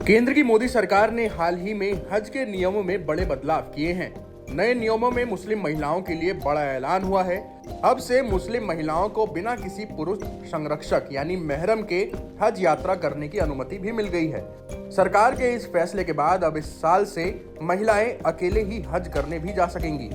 केंद्र की मोदी सरकार ने हाल ही में हज के नियमों में बड़े बदलाव किए हैं। नए नियमों में मुस्लिम महिलाओं के लिए बड़ा ऐलान हुआ है। अब से मुस्लिम महिलाओं को बिना किसी पुरुष संरक्षक यानी महरम के हज यात्रा करने की अनुमति भी मिल गई है। सरकार के इस फैसले के बाद अब इस साल से महिलाएं अकेले ही हज करने भी जा सकेंगी।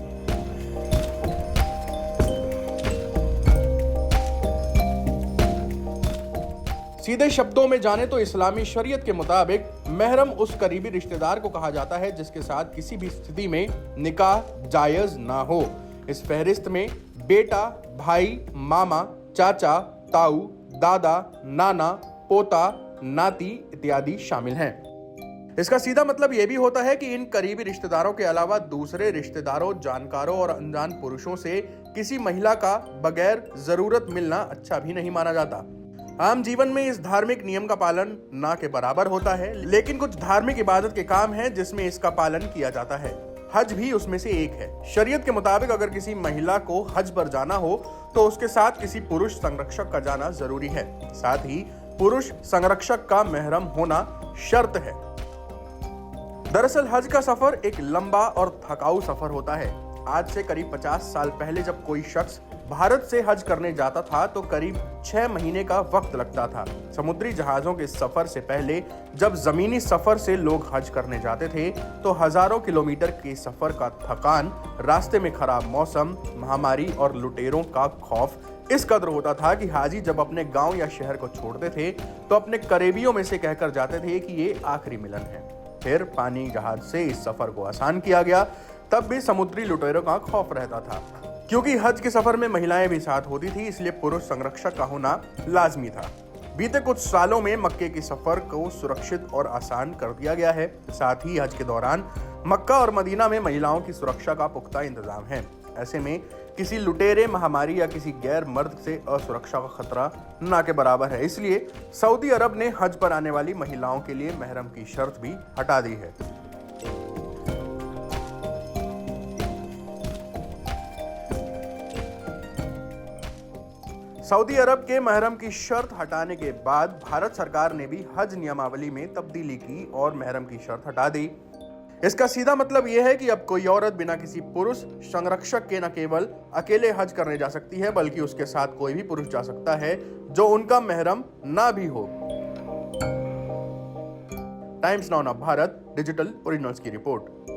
सीधे शब्दों में जाने तो इस्लामी शरीयत के मुताबिक महरम उस करीबी रिश्तेदार को कहा जाता है जिसके साथ किसी भी स्थिति में निकाह जायज ना हो। इस फहरिस्त में बेटा, भाई, मामा, चाचा, ताऊ, दादा, नाना, पोता, नाती इत्यादि शामिल हैं। इसका सीधा मतलब यह भी होता है कि इन करीबी रिश्तेदारों के अलावा दूसरे रिश्तेदारों, जानकारों और अनजान पुरुषों से किसी महिला का बगैर जरूरत मिलना अच्छा भी नहीं माना जाता। आम जीवन में इस धार्मिक नियम का पालन ना के बराबर होता है, लेकिन कुछ धार्मिक इबादत के काम हैं जिसमें इसका पालन किया जाता है। हज भी उसमें से एक है। शरीयत के मुताबिक अगर किसी महिला को हज पर जाना हो तो उसके साथ किसी पुरुष संरक्षक का जाना जरूरी है। साथ ही पुरुष संरक्षक का महरम होना शर्त है। दरअसल हज का सफर एक लंबा और थकाऊ सफर होता है। आज से करीब 50 साल पहले जब कोई शख्स भारत से हज करने जाता था तो करीब 6 महीने का वक्त लगता था। समुद्री जहाजों के सफर से पहले जब जमीनी सफर से लोग हज करने जाते थे तो हजारों किलोमीटर के सफर का थकान, रास्ते में खराब मौसम, महामारी और लुटेरों का खौफ इस कदर होता था कि हाजी जब अपने गांव या शहर को छोड़ते थे तो अपने करीबियों में से कहकर जाते थे कि ये आखिरी मिलन है। फिर पानी जहाज से इस सफर को आसान किया गया, तब भी समुद्री लुटेरों का खौफ रहता था। क्योंकि हज के सफर में महिलाएं भी साथ होती थी, इसलिए पुरुष संरक्षक का होना लाजमी था। बीते कुछ सालों में मक्के के सफर को सुरक्षित और आसान कर दिया गया है। साथ ही हज के दौरान मक्का और मदीना में महिलाओं की सुरक्षा का पुख्ता इंतजाम है। ऐसे में किसी लुटेरे, महामारी या किसी गैर मर्द से असुरक्षा का खतरा ना के बराबर है। इसलिए सऊदी अरब ने हज पर आने वाली महिलाओं के लिए महरम की शर्त भी हटा दी है। सऊदी अरब के महरम की शर्त हटाने के बाद भारत सरकार ने भी हज नियमावली में तब्दीली की और महरम की शर्त हटा दी। इसका सीधा मतलब यह है कि अब कोई औरत बिना किसी पुरुष संरक्षक के न केवल अकेले हज करने जा सकती है, बल्कि उसके साथ कोई भी पुरुष जा सकता है जो उनका महरम ना भी हो। Times now Bharat digital originals की रिपोर्ट।